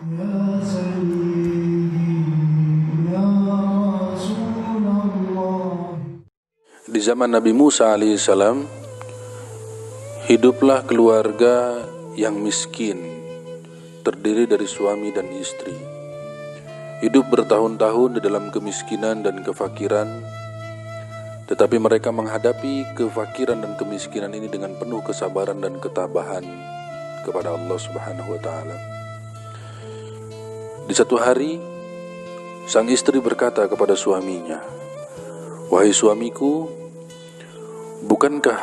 يا سيدي يا رسول الله. Di zaman Nabi Musa alaihissalam, hiduplah keluarga yang miskin, terdiri dari suami dan istri. Hidup bertahun-tahun di dalam kemiskinan dan kefakiran, tetapi mereka menghadapi kefakiran dan kemiskinan ini dengan penuh kesabaran dan ketabahan kepada Allah Subhanahu wa Ta'ala. Di satu hari, sang istri berkata kepada suaminya, "Wahai suamiku, bukankah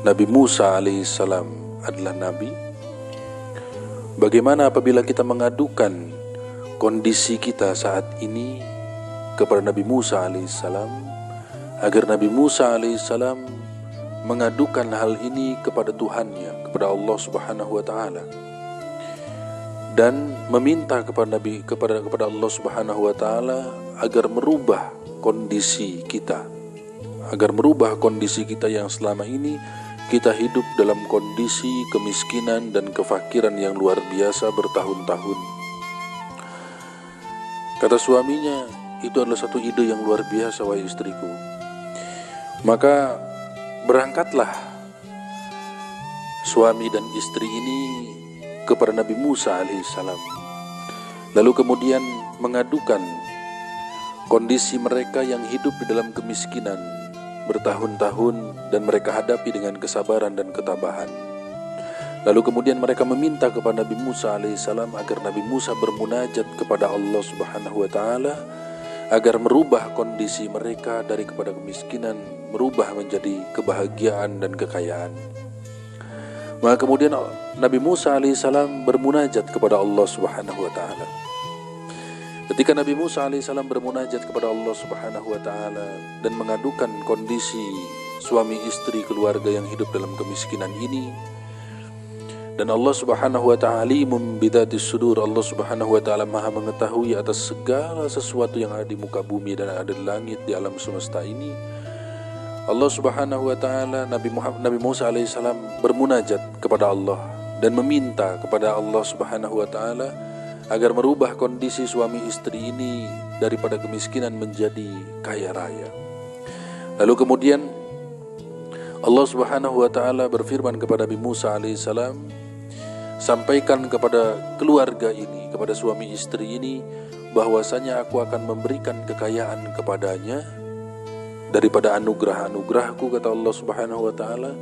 Nabi Musa alaihissalam adalah nabi? Bagaimana apabila kita mengadukan kondisi kita saat ini kepada Nabi Musa alaihissalam, agar Nabi Musa alaihissalam mengadukan hal ini kepada Tuhannya, kepada Allah Subhanahu wa Ta'ala, dan meminta kepada Allah Subhanahu wa Ta'ala agar merubah kondisi kita, yang selama ini kita hidup dalam kondisi kemiskinan dan kefakiran yang luar biasa bertahun-tahun." Kata suaminya, "Itu adalah satu ide yang luar biasa, wahai istriku. Maka berangkatlah suami dan istri ini kepada Nabi Musa alaihissalam, lalu kemudian mengadukan kondisi mereka yang hidup di dalam kemiskinan bertahun-tahun dan mereka hadapi dengan kesabaran dan ketabahan. Lalu kemudian mereka meminta kepada Nabi Musa alaihissalam agar Nabi Musa bermunajat kepada Allah Subhanahu wa Ta'ala agar merubah kondisi mereka dari kepada kemiskinan, merubah menjadi kebahagiaan dan kekayaan. Maka kemudian Nabi Musa alaihissalam bermunajat kepada Allah Subhanahu wa Ta'ala. Ketika Nabi Musa alaihissalam bermunajat kepada Allah Subhanahu wa Ta'ala dan mengadukan kondisi suami istri keluarga yang hidup dalam kemiskinan ini, dan Allah Subhanahu wa Ta'ala alimum bidzatis sudur, Allah Subhanahu wa Ta'ala Maha mengetahui atas segala sesuatu yang ada di muka bumi dan ada di langit, di alam semesta ini. Allah Subhanahu wa Ta'ala, Nabi Musa alaihissalam bermunajat kepada Allah dan meminta kepada Allah Subhanahu wa Ta'ala agar merubah kondisi suami istri ini daripada kemiskinan menjadi kaya raya. Lalu kemudian Allah Subhanahu wa Ta'ala berfirman kepada Nabi Musa alaihissalam, "Sampaikan kepada keluarga ini, kepada suami istri ini, bahwasanya aku akan memberikan kekayaan kepadanya daripada anugerah-anugerahku," kata Allah Subhanahu wa Ta'ala,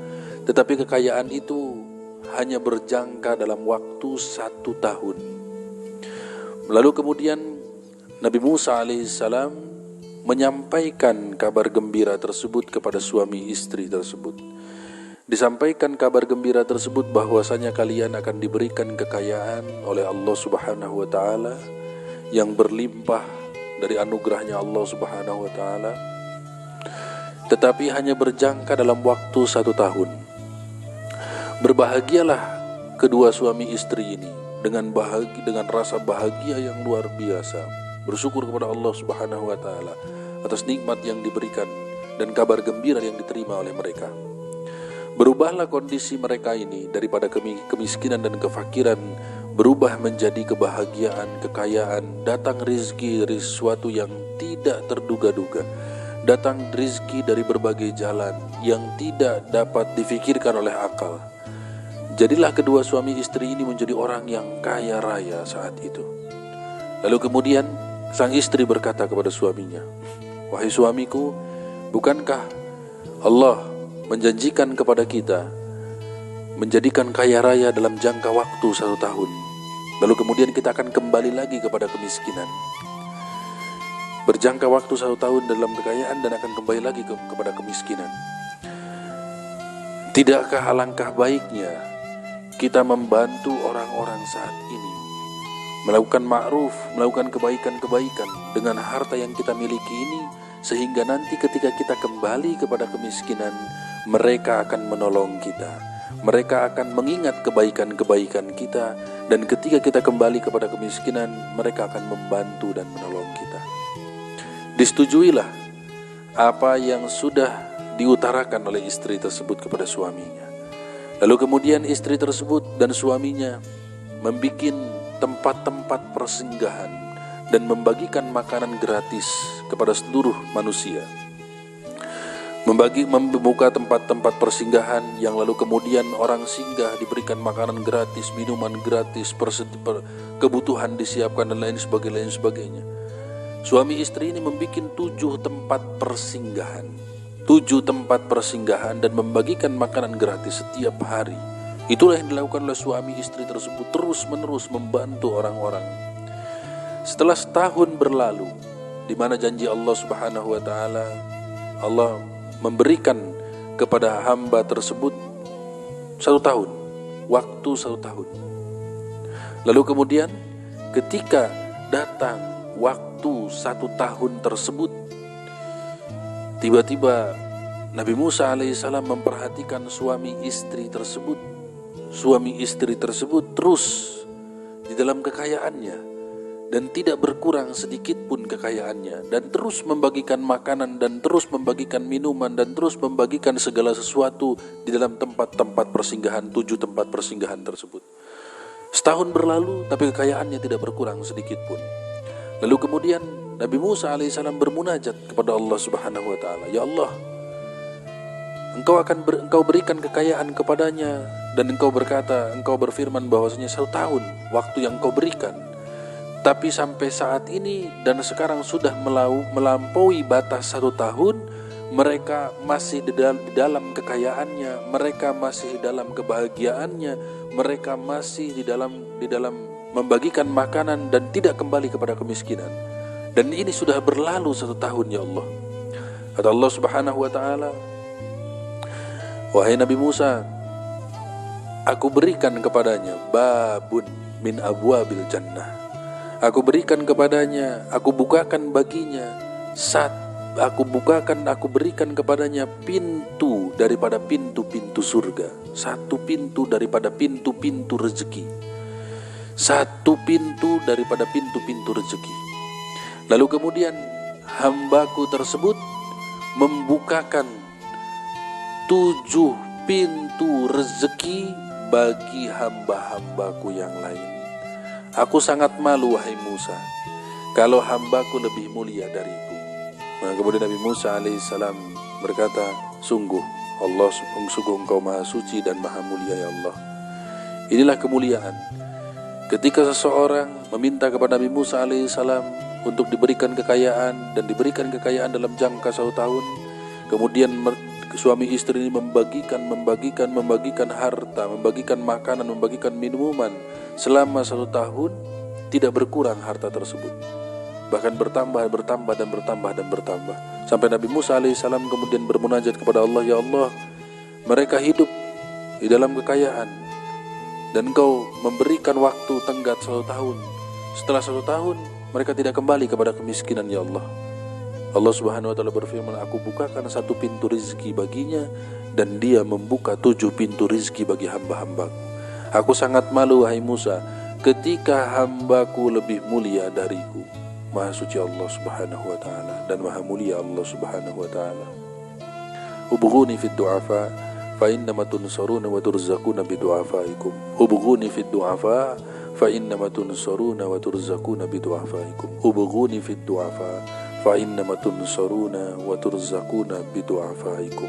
"tetapi kekayaan itu hanya berjangka dalam waktu 1 tahun. Lalu kemudian Nabi Musa alaihissalam menyampaikan kabar gembira tersebut kepada suami istri tersebut. Disampaikan kabar gembira tersebut bahwasanya kalian akan diberikan kekayaan oleh Allah Subhanahu wa Ta'ala yang berlimpah dari anugerahnya Allah Subhanahu wa Ta'ala, tetapi hanya berjangka dalam waktu 1 tahun. Berbahagialah kedua suami istri ini dengan rasa bahagia yang luar biasa, bersyukur kepada Allah Subhanahu wa Ta'ala atas nikmat yang diberikan dan kabar gembira yang diterima oleh mereka. Berubahlah kondisi mereka ini daripada kemiskinan dan kefakiran, berubah menjadi kebahagiaan, kekayaan, datang rizki dari sesuatu yang tidak terduga-duga, datang rizki dari berbagai jalan yang tidak dapat difikirkan oleh akal. Jadilah kedua suami istri ini menjadi orang yang kaya raya saat itu." Lalu kemudian sang istri berkata kepada suaminya, "Wahai suamiku, bukankah Allah menjanjikan kepada kita menjadikan kaya raya dalam jangka waktu 1 tahun, lalu kemudian kita akan kembali lagi kepada kemiskinan. Berjangka waktu 1 tahun dalam kekayaan dan akan kembali lagi kepada kemiskinan. Tidakkah alangkah baiknya kita membantu orang-orang saat ini, melakukan ma'ruf, melakukan kebaikan-kebaikan dengan harta yang kita miliki ini, sehingga nanti ketika kita kembali kepada kemiskinan, mereka akan menolong kita, mereka akan mengingat kebaikan-kebaikan kita, dan ketika kita kembali kepada kemiskinan, mereka akan membantu dan menolong kita." Disetujuilah apa yang sudah diutarakan oleh istri tersebut kepada suaminya. Lalu kemudian istri tersebut dan suaminya membuat tempat-tempat persinggahan dan membagikan makanan gratis kepada seluruh manusia. Membuka tempat-tempat persinggahan yang lalu kemudian orang singgah diberikan makanan gratis, minuman gratis, kebutuhan disiapkan dan lain sebagainya. Suami istri ini membuat 7 tempat persinggahan. 7 tempat persinggahan dan membagikan makanan gratis setiap hari. Itulah yang dilakukan oleh suami istri tersebut, terus menerus membantu orang-orang. Setelah setahun berlalu, di mana janji Allah Subhanahu wa taala, Allah memberikan kepada hamba tersebut 1 tahun, waktu 1 tahun. Lalu kemudian ketika datang waktu 1 tahun tersebut, tiba-tiba Nabi Musa alaihissalam memperhatikan suami istri tersebut. Suami istri tersebut terus di dalam kekayaannya dan tidak berkurang sedikit pun kekayaannya, dan terus membagikan makanan dan terus membagikan minuman dan terus membagikan segala sesuatu di dalam tempat-tempat persinggahan, 7 tempat persinggahan tersebut. Setahun berlalu tapi kekayaannya tidak berkurang sedikit pun. Lalu kemudian Nabi Musa alaihissalam bermunajat kepada Allah Subhanahu wa taala, "Ya Allah, Engkau berikan kekayaan kepadanya, dan Engkau berfirman bahwasanya 1 tahun waktu yang Engkau berikan. Tapi sampai saat ini dan sekarang sudah melampaui batas 1 tahun, mereka masih di dalam kekayaannya, mereka masih di dalam kebahagiaannya, mereka masih di dalam membagikan makanan dan tidak kembali kepada kemiskinan. Dan ini sudah berlalu 1 tahun, ya Allah." Kata Allah Subhanahu wa taala, "Wahai Nabi Musa, aku berikan kepadanya babun min abwabil jannah. Aku berikan kepadanya, aku bukakan baginya, aku berikan kepadanya pintu daripada pintu-pintu surga. 1 pintu daripada pintu-pintu rezeki. 1 pintu daripada pintu-pintu rezeki. Lalu kemudian hambaku tersebut membukakan 7 pintu rezeki bagi hamba-hambaku yang lain. Aku sangat malu, wahai Musa, kalau hambaku lebih mulia dariku." Nah, kemudian Nabi Musa alaihissalam berkata, sungguh Engkau maha suci dan maha mulia, ya Allah." Inilah kemuliaan ketika seseorang meminta kepada Nabi Musa alaihissalam untuk diberikan kekayaan, dan diberikan kekayaan dalam jangka 1 tahun. Kemudian suami istri ini membagikan harta, membagikan makanan, membagikan minuman selama 1 tahun, tidak berkurang harta tersebut, bahkan bertambah sampai Nabi Musa alaihissalam kemudian bermunajat kepada Allah, "Ya Allah, mereka hidup di dalam kekayaan dan Engkau memberikan waktu tenggat 1 tahun. Setelah 1 tahun mereka tidak kembali kepada kemiskinan, ya Allah." Allah Subhanahu wa taala berfirman, "Aku bukakan 1 pintu rizki baginya, dan dia membuka 7 pintu rizki bagi hamba-hambaku. Aku sangat malu, wahai Musa, ketika hambaku lebih mulia dariku." Maha suci Allah Subhanahu wa taala dan maha mulia Allah Subhanahu wa taala. "Ubghuni fid du'afa fa innama tunsaruna wa turzaquna bidu'afaikum. Ubghuni fid du'afa fa innama tunsaruna wa turzaquna bidu'afaikum. Ubghuni fid du'afa fa innama tunsaruna wa turzaquna bidu'afaikum."